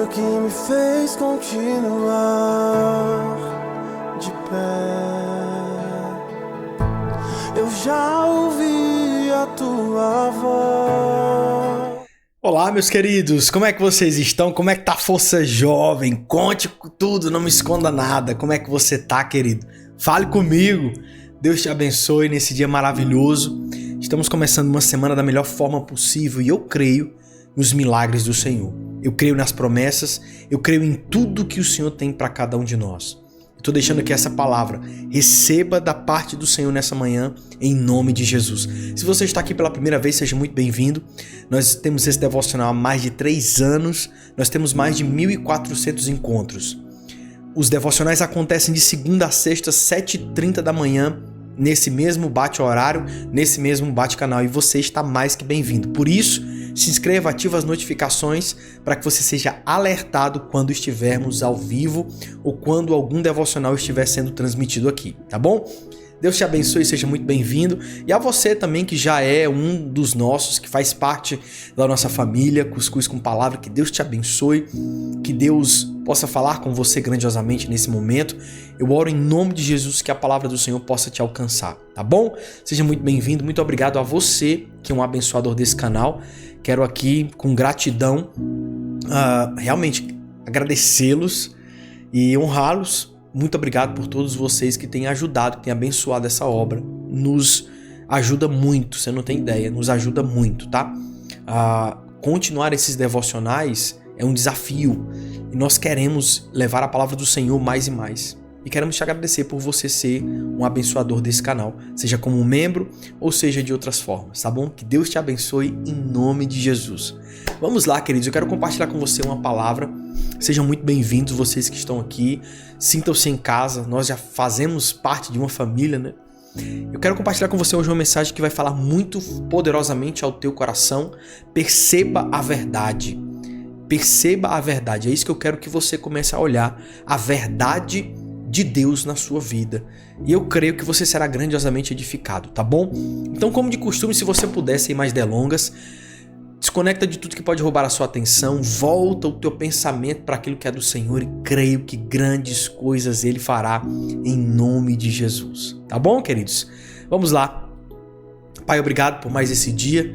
foi o que me fez continuar de pé. Eu já ouvi a tua voz. Olá, meus queridos, como é que vocês estão? Como é que tá a força jovem? Conte tudo, não me esconda nada. Como é que você tá, querido? Fale comigo. Deus te abençoe nesse dia maravilhoso. Estamos começando uma semana da melhor forma possível e eu creio nos milagres do Senhor. Eu creio nas promessas, eu creio em tudo que o Senhor tem para cada um de nós. Estou deixando aqui essa palavra. Receba da parte do Senhor nessa manhã, em nome de Jesus. Se você está aqui pela primeira vez, seja muito bem-vindo. Nós temos esse devocional há mais de 3 anos. Nós temos mais de 1.400 encontros. Os devocionais acontecem de segunda a sexta, 7h30 da manhã, nesse mesmo bate-horário, nesse mesmo bate-canal. E você está mais que bem-vindo. Por isso, se inscreva, ativa as notificações para que você seja alertado quando estivermos ao vivo ou quando algum devocional estiver sendo transmitido aqui, tá bom? Deus te abençoe, seja muito bem-vindo. E a você também que já é um dos nossos, que faz parte da nossa família, Cuscuz com Palavra, que Deus te abençoe, que Deus possa falar com você grandiosamente nesse momento. Eu oro em nome de Jesus que a palavra do Senhor possa te alcançar, tá bom? Seja muito bem-vindo, muito obrigado a você que é um abençoador desse canal. Quero aqui, com gratidão, realmente agradecê-los e honrá-los. Muito obrigado por todos vocês que têm ajudado, que têm abençoado essa obra. Nos ajuda muito, você não tem ideia, nos ajuda muito, tá? Continuar esses devocionais é um desafio e nós queremos levar a palavra do Senhor mais e mais. E queremos te agradecer por você ser um abençoador desse canal, seja como um membro ou seja de outras formas, tá bom? Que Deus te abençoe em nome de Jesus. Vamos lá, queridos, eu quero compartilhar com você uma palavra. Sejam muito bem-vindos vocês que estão aqui, sintam-se em casa, nós já fazemos parte de uma família, né? Eu quero compartilhar com você hoje uma mensagem que vai falar muito poderosamente ao teu coração. Perceba a verdade. Perceba a verdade, é isso que eu quero que você comece a olhar, a verdade de Deus na sua vida. E eu creio que você será grandiosamente edificado, tá bom? Então, como de costume, se você puder, sem mais delongas, desconecta de tudo que pode roubar a sua atenção, volta o teu pensamento para aquilo que é do Senhor e creio que grandes coisas Ele fará em nome de Jesus. Tá bom, queridos? Vamos lá. Pai, obrigado por mais esse dia.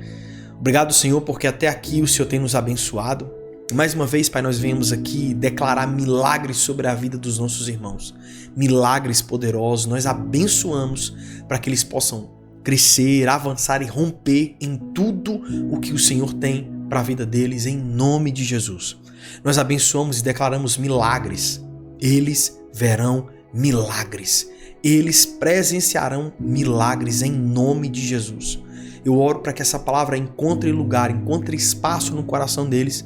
Obrigado, Senhor, porque até aqui o Senhor tem nos abençoado. Mais uma vez, Pai, nós viemos aqui declarar milagres sobre a vida dos nossos irmãos. Milagres poderosos. Nós abençoamos para que eles possam crescer, avançar e romper em tudo o que o Senhor tem para a vida deles, em nome de Jesus. Nós abençoamos e declaramos milagres. Eles verão milagres. Eles presenciarão milagres em nome de Jesus. Eu oro para que essa palavra encontre lugar, encontre espaço no coração deles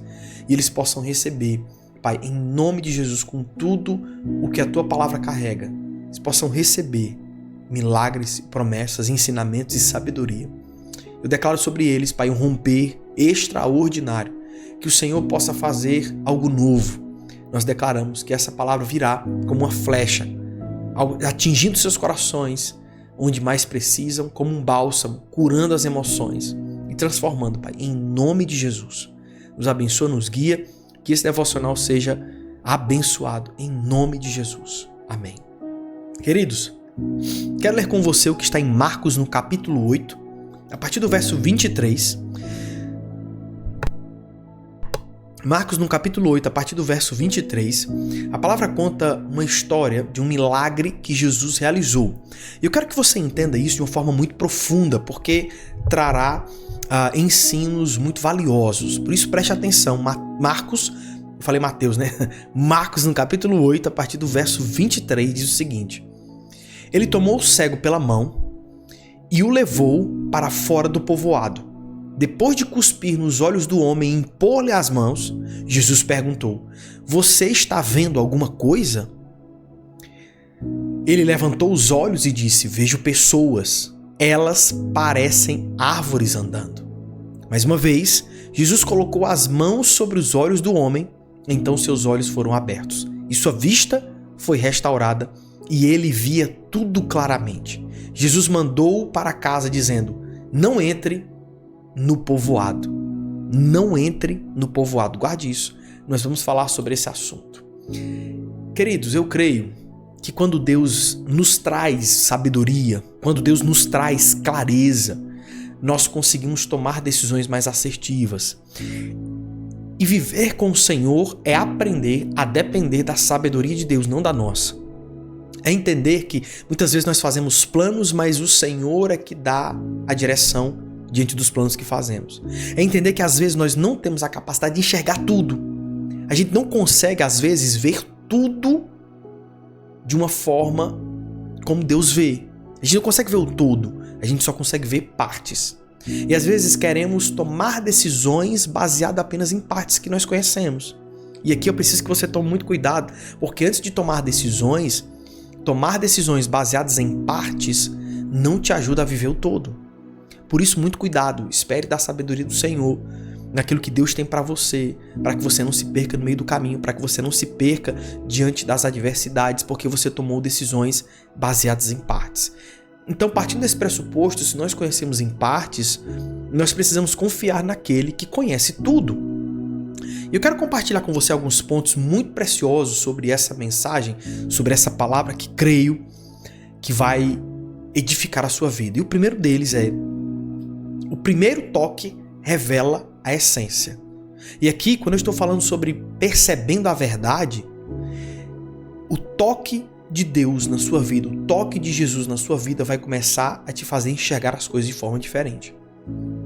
e eles possam receber, Pai, em nome de Jesus, com tudo o que a Tua palavra carrega. Eles possam receber milagres, promessas, ensinamentos e sabedoria. Eu declaro sobre eles, Pai, um romper extraordinário, que o Senhor possa fazer algo novo. Nós declaramos que essa palavra virá como uma flecha, atingindo seus corações, onde mais precisam, como um bálsamo, curando as emoções e transformando, Pai, em nome de Jesus. Nos abençoa, nos guia, que esse devocional seja abençoado em nome de Jesus. Amém. Queridos, quero ler com você o que está em Marcos no capítulo 8, a partir do verso 23. Marcos no capítulo 8, a partir do verso 23, a palavra conta uma história de um milagre que Jesus realizou. E eu quero que você entenda isso de uma forma muito profunda, porque trará ensinos muito valiosos. Por isso preste atenção. Marcos, eu falei Mateus, né? Marcos no capítulo 8, a partir do verso 23, diz o seguinte: Ele tomou o cego pela mão e o levou para fora do povoado. Depois de cuspir nos olhos do homem e impor-lhe as mãos, Jesus perguntou: Você está vendo alguma coisa? Ele levantou os olhos e disse: Vejo pessoas. Elas parecem árvores andando. Mais uma vez, Jesus colocou as mãos sobre os olhos do homem, então seus olhos foram abertos e sua vista foi restaurada e ele via tudo claramente. Jesus mandou-o para casa dizendo: Não entre no povoado. Não entre no povoado. Guarde isso. nós vamos falar sobre esse assunto. Queridos, eu creio que quando Deus nos traz sabedoria, quando Deus nos traz clareza, nós conseguimos tomar decisões mais assertivas. E viver com o Senhor é aprender a depender da sabedoria de Deus, não da nossa. É entender que muitas vezes nós fazemos planos, mas o Senhor é que dá a direção diante dos planos que fazemos. É entender que às vezes nós não temos a capacidade de enxergar tudo. A gente não consegue às vezes ver tudo de uma forma como Deus vê. A gente não consegue ver o todo, a gente só consegue ver partes. E às vezes queremos tomar decisões baseadas apenas em partes que nós conhecemos. E aqui eu preciso que você tome muito cuidado, porque antes de tomar decisões baseadas em partes não te ajuda a viver o todo. Por isso, muito cuidado, espere da sabedoria do Senhor naquilo que Deus tem para você, para que você não se perca no meio do caminho, para que você não se perca diante das adversidades, porque você tomou decisões baseadas em partes. Então, partindo desse pressuposto, se nós conhecemos em partes, nós precisamos confiar naquele que conhece tudo. E eu quero compartilhar com você alguns pontos muito preciosos sobre essa mensagem, sobre essa palavra que creio que vai edificar a sua vida. E o primeiro deles é: o primeiro toque revela a essência. E aqui, quando eu estou falando sobre percebendo a verdade, o toque de Deus na sua vida, o toque de Jesus na sua vida vai começar a te fazer enxergar as coisas de forma diferente.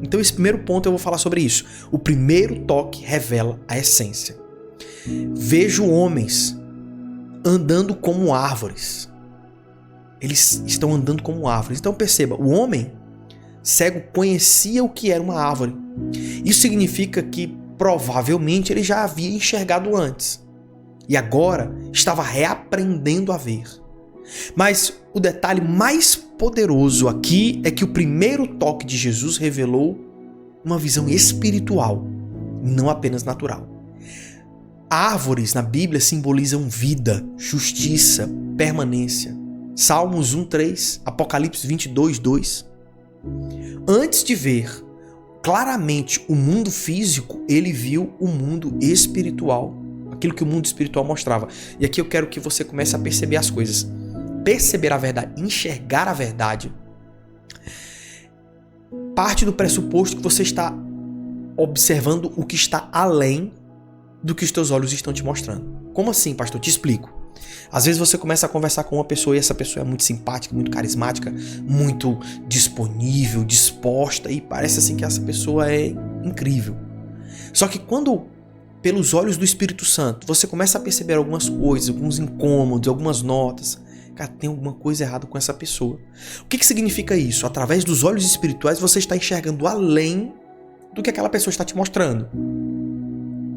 Então esse primeiro ponto eu vou falar sobre isso. O primeiro toque revela a essência. Vejo homens andando como árvores. Eles estão andando como árvores. Então perceba, o homem cego conhecia o que era uma árvore. Isso significa que provavelmente ele já havia enxergado antes. E agora estava reaprendendo a ver. Mas o detalhe mais poderoso aqui é que o primeiro toque de Jesus revelou uma visão espiritual, não apenas natural. Árvores na Bíblia simbolizam vida, justiça, permanência. Salmos 1:3, Apocalipse 22:2. Antes de ver claramente o mundo físico, ele viu o mundo espiritual. Aquilo que o mundo espiritual mostrava. E aqui eu quero que você comece a perceber as coisas. Perceber a verdade, enxergar a verdade, parte do pressuposto que você está observando o que está além do que os teus olhos estão te mostrando. Como assim, pastor? Te explico. Às vezes você começa a conversar com uma pessoa e essa pessoa é muito simpática, muito carismática, muito disponível, disposta, e parece assim que essa pessoa é incrível. Só que quando, pelos olhos do Espírito Santo, você começa a perceber algumas coisas, alguns incômodos, algumas notas, cara, tem alguma coisa errada com essa pessoa. O que significa isso? Através dos olhos espirituais você está enxergando além do que aquela pessoa está te mostrando.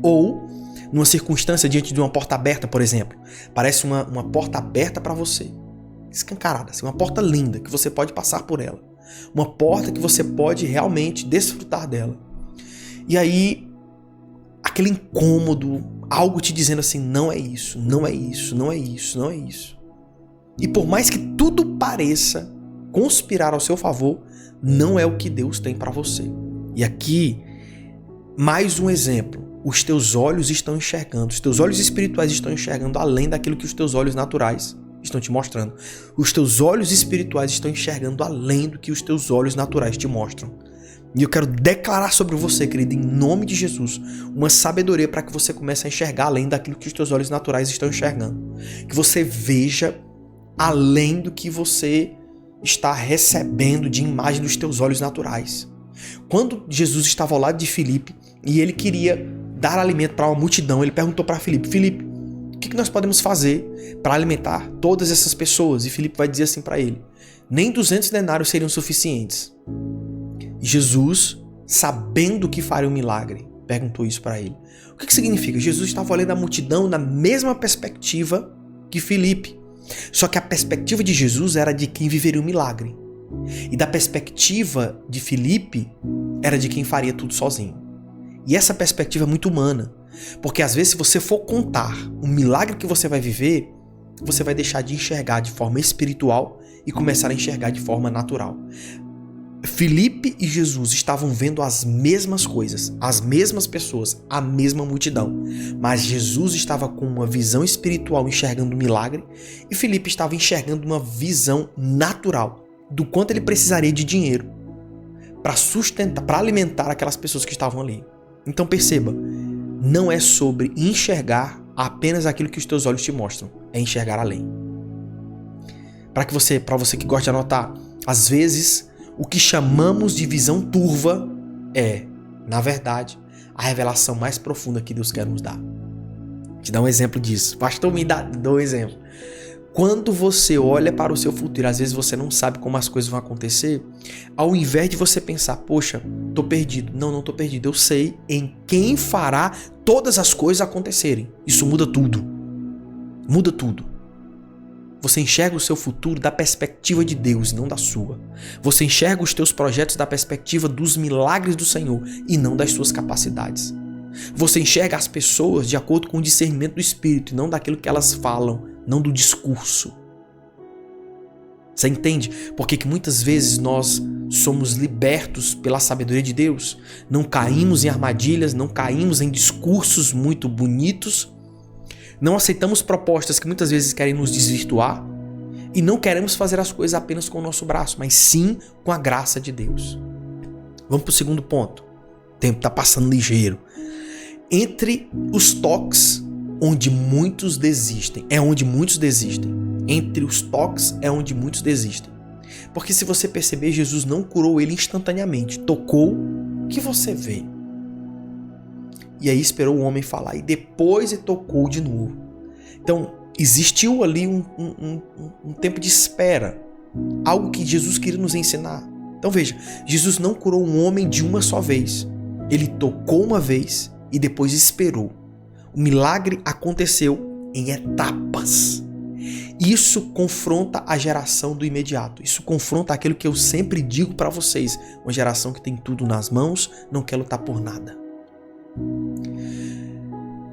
Ou, numa circunstância diante de uma porta aberta, por exemplo, parece uma porta aberta para você, escancarada, assim, uma porta linda que você pode passar por ela, uma porta que você pode realmente desfrutar dela. E aí, aquele incômodo, algo te dizendo assim, não é isso, não é isso, não é isso, não é isso. E por mais que tudo pareça conspirar ao seu favor, não é o que Deus tem para você. E aqui, mais um exemplo. Os teus olhos estão enxergando, os teus olhos espirituais estão enxergando além daquilo que os teus olhos naturais estão te mostrando. Os teus olhos espirituais estão enxergando além do que os teus olhos naturais te mostram. E eu quero declarar sobre você, querido, em nome de Jesus, uma sabedoria para que você comece a enxergar além daquilo que os teus olhos naturais estão enxergando. Que você veja além do que você está recebendo de imagem dos teus olhos naturais. Quando Jesus estava ao lado de Filipe e ele queria dar alimento para uma multidão, ele perguntou para Filipe, o que nós podemos fazer para alimentar todas essas pessoas? E Filipe vai dizer assim para ele, nem 200 denários seriam suficientes. E Jesus, sabendo que faria um milagre, perguntou isso para ele. O que significa? Jesus estava olhando a multidão na mesma perspectiva que Filipe. Só que a perspectiva de Jesus era de quem viveria um milagre. E da perspectiva de Filipe era de quem faria tudo sozinho. E essa perspectiva é muito humana. Porque às vezes se você for contar o milagre que você vai viver, você vai deixar de enxergar de forma espiritual e começar a enxergar de forma natural. Filipe e Jesus estavam vendo as mesmas coisas, as mesmas pessoas, a mesma multidão. Mas Jesus estava com uma visão espiritual enxergando o milagre e Filipe estava enxergando uma visão natural do quanto ele precisaria de dinheiro para sustentar, para alimentar aquelas pessoas que estavam ali. Então perceba, não é sobre enxergar apenas aquilo que os teus olhos te mostram, é enxergar além. Para você que gosta de anotar, às vezes o que chamamos de visão turva é, na verdade, a revelação mais profunda que Deus quer nos dar. Vou te dar um exemplo disso. Pastor, me dá um exemplo. Quando você olha para o seu futuro, às vezes você não sabe como as coisas vão acontecer, ao invés de você pensar, poxa, tô perdido. Não tô perdido. Eu sei em quem fará todas as coisas acontecerem. Isso muda tudo. Muda tudo. Você enxerga o seu futuro da perspectiva de Deus, não da sua. Você enxerga os teus projetos da perspectiva dos milagres do Senhor e não das suas capacidades. Você enxerga as pessoas de acordo com o discernimento do Espírito e não daquilo que elas falam, não do discurso. Você entende por que muitas vezes nós somos libertos pela sabedoria de Deus? Não caímos em armadilhas, não caímos em discursos muito bonitos, não aceitamos propostas que muitas vezes querem nos desvirtuar e não queremos fazer as coisas apenas com o nosso braço, mas sim com a graça de Deus. Vamos para o segundo ponto. O tempo está passando ligeiro. Entre os toques, onde muitos desistem. Entre os toques é onde muitos desistem. Porque se você perceber, Jesus não curou ele instantaneamente. Tocou, o que você vê? E aí esperou o homem falar. E depois ele tocou de novo. Então, existiu ali um tempo de espera. Algo que Jesus queria nos ensinar. Então veja, Jesus não curou um homem de uma só vez. Ele tocou uma vez e depois esperou. O milagre aconteceu em etapas. Isso confronta a geração do imediato. Isso confronta aquilo que eu sempre digo para vocês. Uma geração que tem tudo nas mãos, não quer lutar por nada.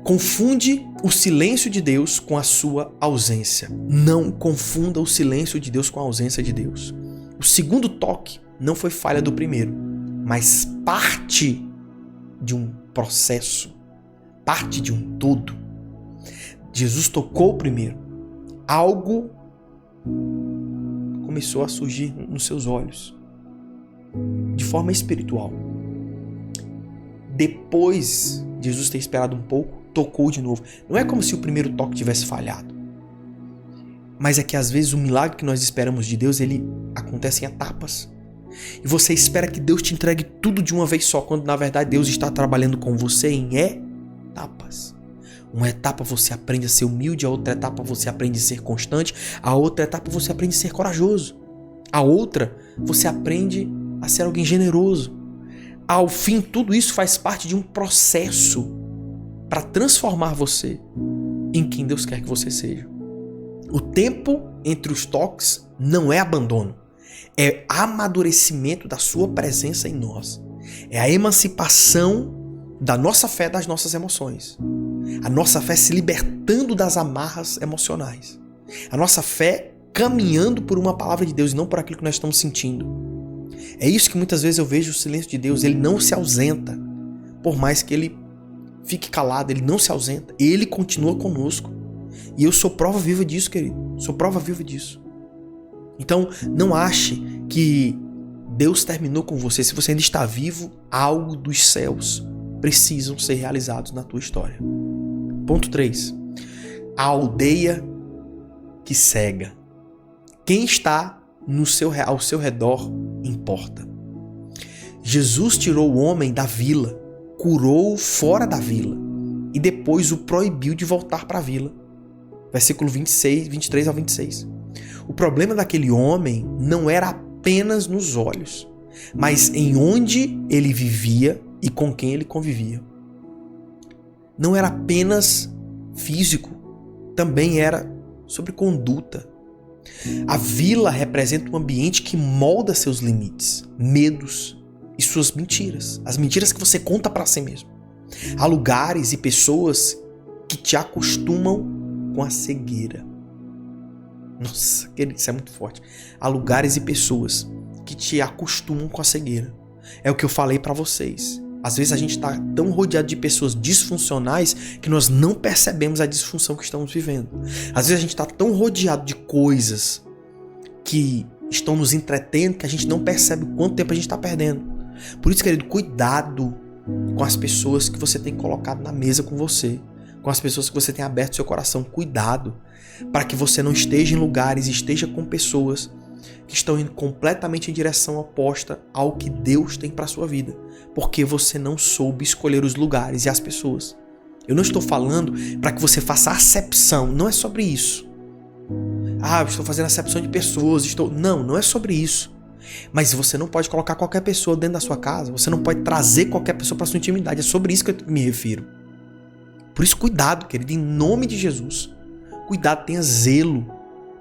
Confunde o silêncio de Deus com a sua ausência. Não confunda o silêncio de Deus com a ausência de Deus. O segundo toque não foi falha do primeiro, mas parte de um processo, parte de um todo. Jesus tocou primeiro. Algo começou a surgir nos seus olhos, de forma espiritual. Depois de Jesus ter esperado um pouco, tocou de novo. Não é como se o primeiro toque tivesse falhado. Mas é que às vezes o milagre que nós esperamos de Deus, ele acontece em etapas. E você espera que Deus te entregue tudo de uma vez só, quando na verdade Deus está trabalhando com você em etapas. Uma etapa você aprende a ser humilde, a outra etapa você aprende a ser constante, a outra etapa você aprende a ser corajoso. A outra, você aprende a ser alguém generoso. Ao fim, tudo isso faz parte de um processo para transformar você em quem Deus quer que você seja. O tempo entre os toques não é abandono, é amadurecimento da sua presença em nós. É a emancipação da nossa fé das nossas emoções. A nossa fé se libertando das amarras emocionais. A nossa fé caminhando por uma palavra de Deus e não por aquilo que nós estamos sentindo. É isso que muitas vezes eu vejo o silêncio de Deus. Ele não se ausenta. Por mais que ele fique calado, ele não se ausenta. Ele continua conosco. E eu sou prova viva disso, querido. Sou prova viva disso. Então, não ache que Deus terminou com você. Se você ainda está vivo, algo dos céus precisam ser realizados na tua história. Ponto 3. A aldeia que cega. Quem está ao seu redor importa. Jesus tirou o homem da vila, curou-o fora da vila e depois o proibiu de voltar para a vila. Versículo 23 ao 26. O problema daquele homem não era apenas nos olhos, mas em onde ele vivia e com quem ele convivia. Não era apenas físico, também era sobre conduta. A vila representa um ambiente que molda seus limites, medos e suas mentiras. As mentiras que você conta para si mesmo. Há lugares e pessoas que te acostumam com a cegueira. Nossa, isso é muito forte. Há lugares e pessoas que te acostumam com a cegueira. É o que eu falei pra vocês. Às vezes a gente tá tão rodeado de pessoas disfuncionais que nós não percebemos a disfunção que estamos vivendo. Às vezes a gente tá tão rodeado de coisas que estão nos entretendo que a gente não percebe quanto tempo a gente tá perdendo. Por isso, querido, cuidado com as pessoas que você tem colocado na mesa com você, com as pessoas que você tem aberto seu coração. Cuidado para que você não esteja em lugares, esteja com pessoas que estão indo completamente em direção oposta ao que Deus tem para sua vida, porque você não soube escolher os lugares e as pessoas. Eu não estou falando para que você faça acepção, não é sobre isso. Eu estou fazendo acepção de pessoas, não é sobre isso. Mas você não pode colocar qualquer pessoa dentro da sua casa, você não pode trazer qualquer pessoa para sua intimidade, é sobre isso que eu me refiro. Por isso, cuidado, querido, em nome de Jesus. Cuidado, tenha zelo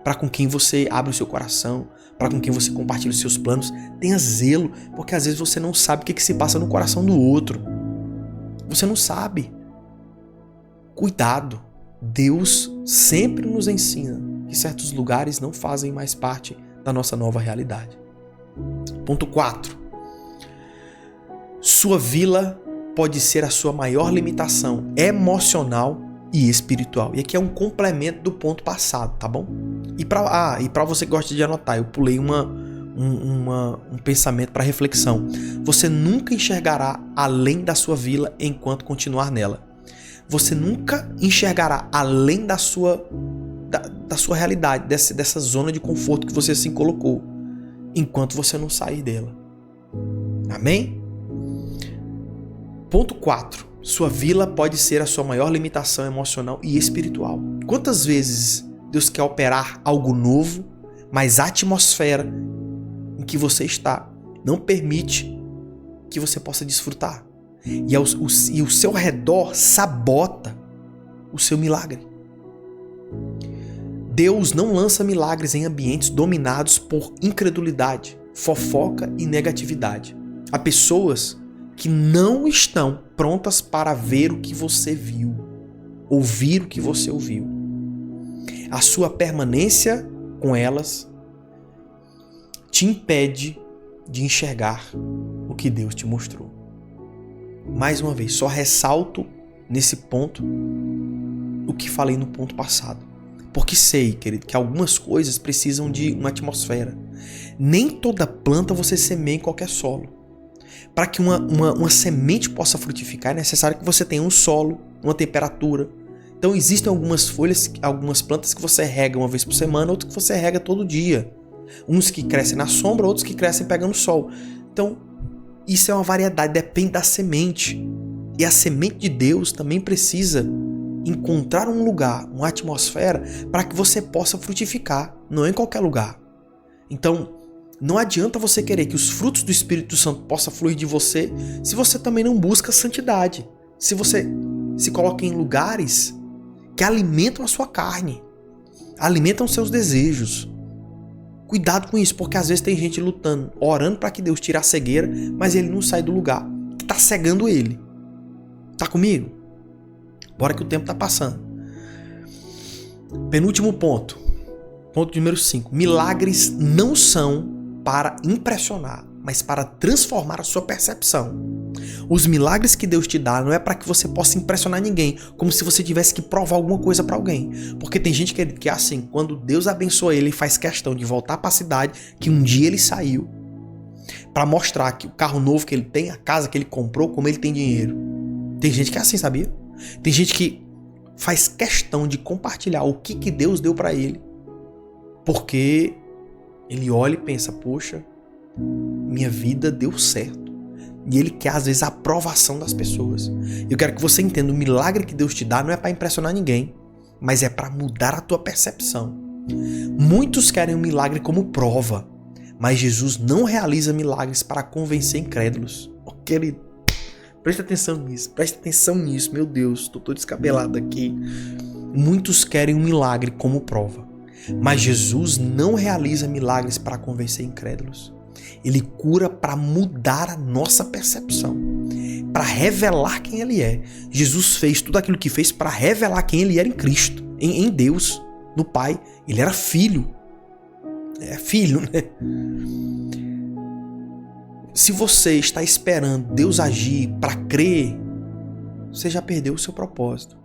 para com quem você abre o seu coração, para com quem você compartilha os seus planos. Tenha zelo, porque às vezes você não sabe o que se passa no coração do outro. Você não sabe. Cuidado. Deus sempre nos ensina que certos lugares não fazem mais parte da nossa nova realidade. Ponto 4. Sua vila pode ser a sua maior limitação emocional e espiritual. E aqui é um complemento do ponto passado, tá bom? E para você que gosta de anotar, eu pulei um pensamento para reflexão. Você nunca enxergará além da sua vila enquanto continuar nela. Você nunca enxergará além da sua realidade, dessa zona de conforto que você se colocou, enquanto você não sair dela. Amém? Ponto 4. Sua vila pode ser a sua maior limitação emocional e espiritual. Quantas vezes Deus quer operar algo novo, mas a atmosfera em que você está não permite que você possa desfrutar. E o seu redor sabota o seu milagre. Deus não lança milagres em ambientes dominados por incredulidade, fofoca e negatividade. Há pessoas que não estão prontas para ver o que você viu, ouvir o que você ouviu. A sua permanência com elas te impede de enxergar o que Deus te mostrou. Mais uma vez, só ressalto nesse ponto o que falei no ponto passado. Porque sei, querido, que algumas coisas precisam de uma atmosfera. Nem toda planta você semeia em qualquer solo. Para que uma semente possa frutificar, é necessário que você tenha um solo, uma temperatura. Então existem algumas plantas que você rega uma vez por semana, outras que você rega todo dia. Uns que crescem na sombra, outros que crescem pegando sol. Então, isso é uma variedade, depende da semente. E a semente de Deus também precisa encontrar um lugar, uma atmosfera, para que você possa frutificar, não em qualquer lugar. Então, não adianta você querer que os frutos do Espírito Santo possam fluir de você se você também não busca santidade. Se você se coloca em lugares que alimentam a sua carne, alimentam seus desejos. Cuidado com isso, porque às vezes tem gente lutando, orando para que Deus tire a cegueira, mas ele não sai do lugar que está cegando ele. Tá comigo? Bora que o tempo está passando. Penúltimo ponto. Ponto número 5. Milagres não são para impressionar, mas para transformar a sua percepção. Os milagres que Deus te dá não é para que você possa impressionar ninguém, como se você tivesse que provar alguma coisa para alguém. Porque tem gente que é assim, quando Deus abençoa ele, faz questão de voltar para a cidade que um dia ele saiu, para mostrar que o carro novo que ele tem, a casa que ele comprou, como ele tem dinheiro. Tem gente que é assim, sabia? Tem gente que faz questão de compartilhar o que Deus deu para ele, porque ele olha e pensa, poxa, minha vida deu certo. E ele quer, às vezes, a aprovação das pessoas. Eu quero que você entenda, o milagre que Deus te dá não é para impressionar ninguém, mas é para mudar a tua percepção. Muitos querem um milagre como prova, mas Jesus não realiza milagres para convencer incrédulos. Oh, querido, presta atenção nisso, meu Deus, estou todo descabelado aqui. Muitos querem um milagre como prova, mas Jesus não realiza milagres para convencer incrédulos. Ele cura para mudar a nossa percepção, para revelar quem Ele é. Jesus fez tudo aquilo que fez para revelar quem Ele era em Cristo, em Deus, no Pai. Ele era filho. É filho, né? Se você está esperando Deus agir para crer, você já perdeu o seu propósito.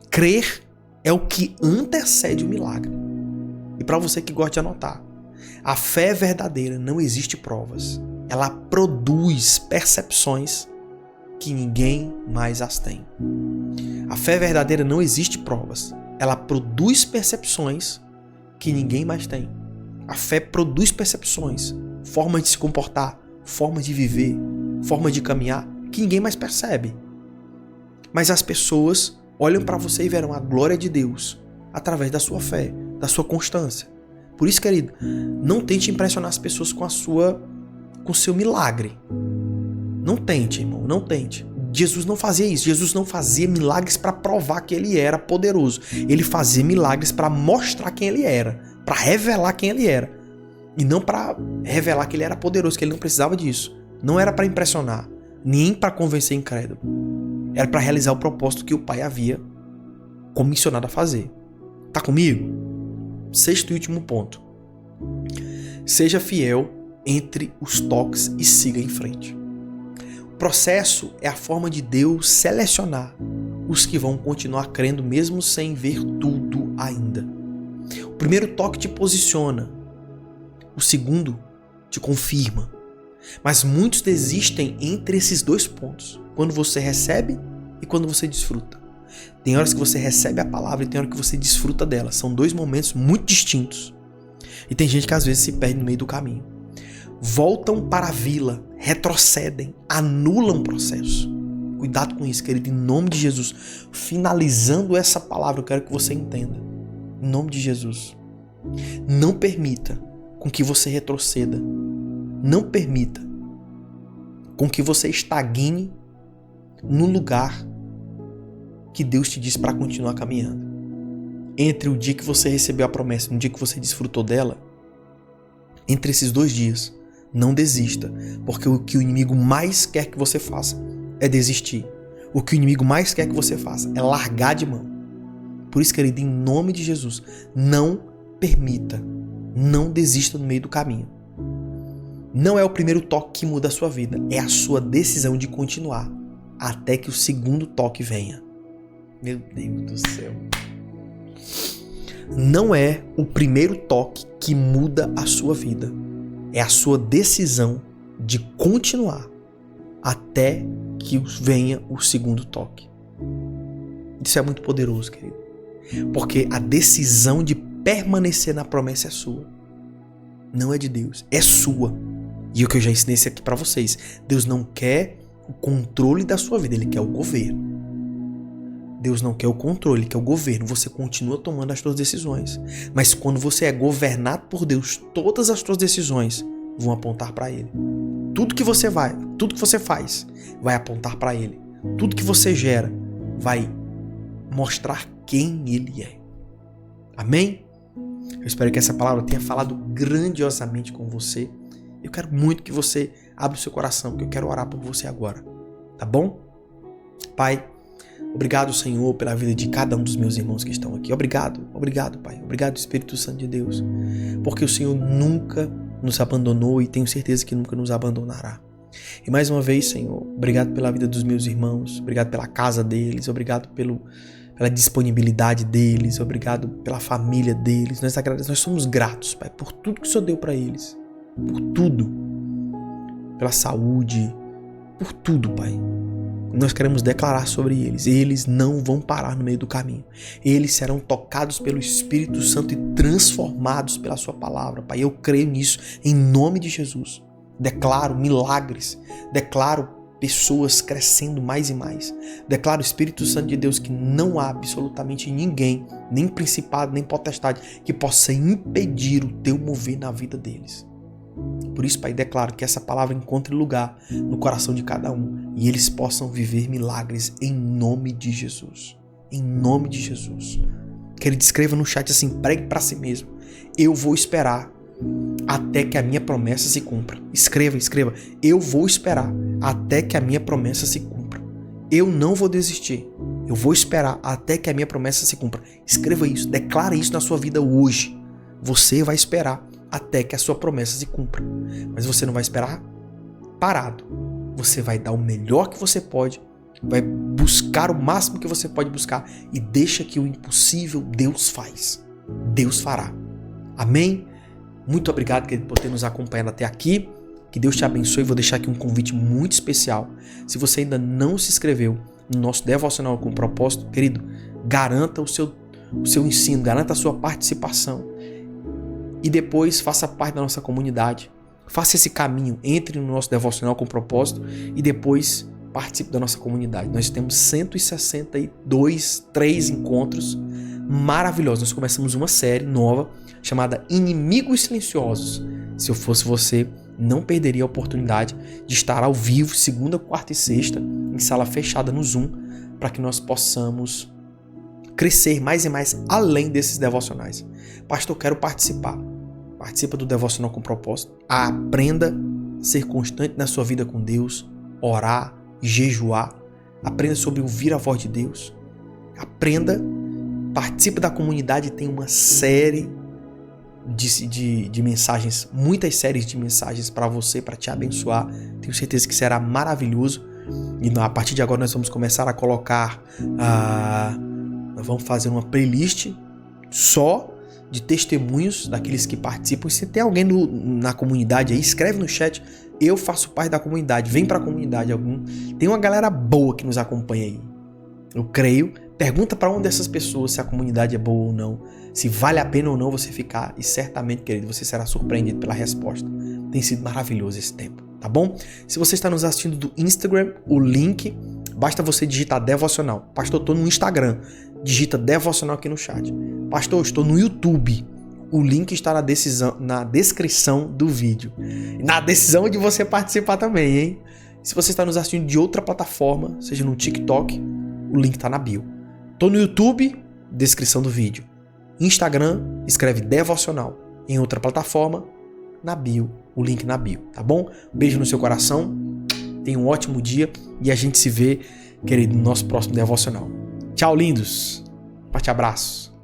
Crer é o que antecede o milagre. E para você que gosta de anotar, a fé verdadeira não existe provas. Ela produz percepções que ninguém mais as tem. A fé verdadeira não existe provas. Ela produz percepções que ninguém mais tem. A fé produz percepções, formas de se comportar, formas de viver, formas de caminhar que ninguém mais percebe. Mas as pessoas olham para você e verão a glória de Deus através da sua fé, da sua constância. Por isso, querido, não tente impressionar as pessoas com o seu milagre. Não tente, irmão, não tente. Jesus não fazia isso. Jesus não fazia milagres para provar que ele era poderoso. Ele fazia milagres para mostrar quem ele era, para revelar quem ele era. E não para revelar que ele era poderoso, que ele não precisava disso. Não era para impressionar, nem para convencer incrédulo. Era para realizar o propósito que o Pai havia comissionado a fazer. Tá comigo? Sexto e último ponto. Seja fiel entre os toques e siga em frente. O processo é a forma de Deus selecionar os que vão continuar crendo mesmo sem ver tudo ainda. O primeiro toque te posiciona. O segundo te confirma. Mas muitos desistem entre esses dois pontos. Quando você recebe e quando você desfruta. Tem horas que você recebe a palavra e tem horas que você desfruta dela. São dois momentos muito distintos. E tem gente que às vezes se perde no meio do caminho. Voltam para a vila, retrocedem, anulam o processo. Cuidado com isso, querido, em nome de Jesus. Finalizando essa palavra, eu quero que você entenda. Em nome de Jesus. Não permita com que você retroceda. Não permita com que você estagne no lugar que Deus te disse para continuar caminhando. Entre o dia que você recebeu a promessa e o dia que você desfrutou dela, entre esses 2 dias, não desista, porque o que o inimigo mais quer que você faça é desistir. O que o inimigo mais quer que você faça é largar de mão. Por isso, querido, em nome de Jesus, não permita, não desista no meio do caminho. Não é o primeiro toque que muda a sua vida, é a sua decisão de continuar até que o segundo toque venha. Meu Deus do céu. Não é o primeiro toque que muda a sua vida, é a sua decisão de continuar até que venha o segundo toque. Isso é muito poderoso, querido, porque a decisão de permanecer na promessa é sua, não é de Deus, é sua. E o que eu já ensinei aqui para vocês, Deus não quer o controle da sua vida, Ele quer o governo. Deus não quer o controle, Ele quer o governo. Você continua tomando as suas decisões, mas quando você é governado por Deus, todas as suas decisões vão apontar para Ele. Tudo que você faz, vai apontar para Ele. Tudo que você gera vai mostrar quem Ele é. Amém? Eu espero que essa palavra tenha falado grandiosamente com você. Eu quero muito que você abra o seu coração, porque eu quero orar por você agora. Tá bom? Pai, obrigado, Senhor, pela vida de cada um dos meus irmãos que estão aqui. Obrigado, Pai. Obrigado, Espírito Santo de Deus. Porque o Senhor nunca nos abandonou e tenho certeza que nunca nos abandonará. E mais uma vez, Senhor, obrigado pela vida dos meus irmãos. Obrigado pela casa deles. Obrigado pela disponibilidade deles. Obrigado pela família deles. Nós somos gratos, Pai, por tudo que o Senhor deu para eles. Por tudo. Pela saúde. Por tudo, Pai. Nós queremos declarar sobre eles. Eles não vão parar no meio do caminho. Eles serão tocados pelo Espírito Santo e transformados pela sua palavra, Pai. Eu creio nisso em nome de Jesus. Declaro milagres. Declaro pessoas crescendo mais e mais. Declaro, Espírito Santo de Deus, que não há absolutamente ninguém, nem principado, nem potestade, que possa impedir o teu mover na vida deles. Por isso, Pai, declaro que essa palavra encontre lugar no coração de cada um e eles possam viver milagres em nome de Jesus. Em nome de Jesus. Querido, escreva no chat assim, pregue para si mesmo. Eu vou esperar até que a minha promessa se cumpra. Escreva. Eu vou esperar até que a minha promessa se cumpra. Eu não vou desistir. Eu vou esperar até que a minha promessa se cumpra. Escreva isso, declara isso na sua vida hoje. Você vai esperar até que a sua promessa se cumpra. Mas você não vai esperar parado. Você vai dar o melhor que você pode, vai buscar o máximo que você pode buscar e deixa que o impossível Deus faz. Deus fará. Amém? Muito obrigado, querido, por ter nos acompanhado até aqui. Que Deus te abençoe. Vou deixar aqui um convite muito especial. Se você ainda não se inscreveu no nosso Devocional com Propósito, querido, garanta o seu ensino, garanta a sua participação. E depois faça parte da nossa comunidade. Faça esse caminho, entre no nosso Devocional com Propósito e depois participe da nossa comunidade. Nós temos 162 encontros maravilhosos. Nós começamos uma série nova chamada Inimigos Silenciosos. Se eu fosse você, não perderia a oportunidade de estar ao vivo, segunda, quarta e sexta, em sala fechada no Zoom, para que nós possamos crescer mais e mais além desses devocionais. Pastor, eu quero participar. Participa do Devocional com Propósito. Aprenda a ser constante na sua vida com Deus, orar, jejuar. Aprenda sobre ouvir a voz de Deus. Aprenda, participe da comunidade. Tem uma série de mensagens, muitas séries de mensagens para você, para te abençoar. Tenho certeza que será maravilhoso. E a partir de agora nós vamos começar a colocar, nós vamos fazer uma playlist só de testemunhos daqueles que participam. Se tem alguém na comunidade aí, escreve no chat. Eu faço parte da comunidade, vem para a comunidade. Tem uma galera boa que nos acompanha aí, eu creio. Pergunta para uma dessas pessoas se a comunidade é boa ou não, se vale a pena ou não você ficar, e certamente, querido, você será surpreendido pela resposta. Tem sido maravilhoso esse tempo, tá bom? Se você está nos assistindo do Instagram, o link, basta você digitar Devocional. Pastor, estou no Instagram, digita Devocional aqui no chat. Pastor, estou no YouTube, o link está na descrição do vídeo. Na decisão de você participar também, hein? Se você está nos assistindo de outra plataforma, seja no TikTok, o link está na bio. Tô no YouTube, descrição do vídeo. Instagram, escreve Devocional. Em outra plataforma, na bio, o link na bio, tá bom? Beijo no seu coração, tenha um ótimo dia e a gente se vê, querido, no nosso próximo Devocional. Tchau, lindos. Forte abraço.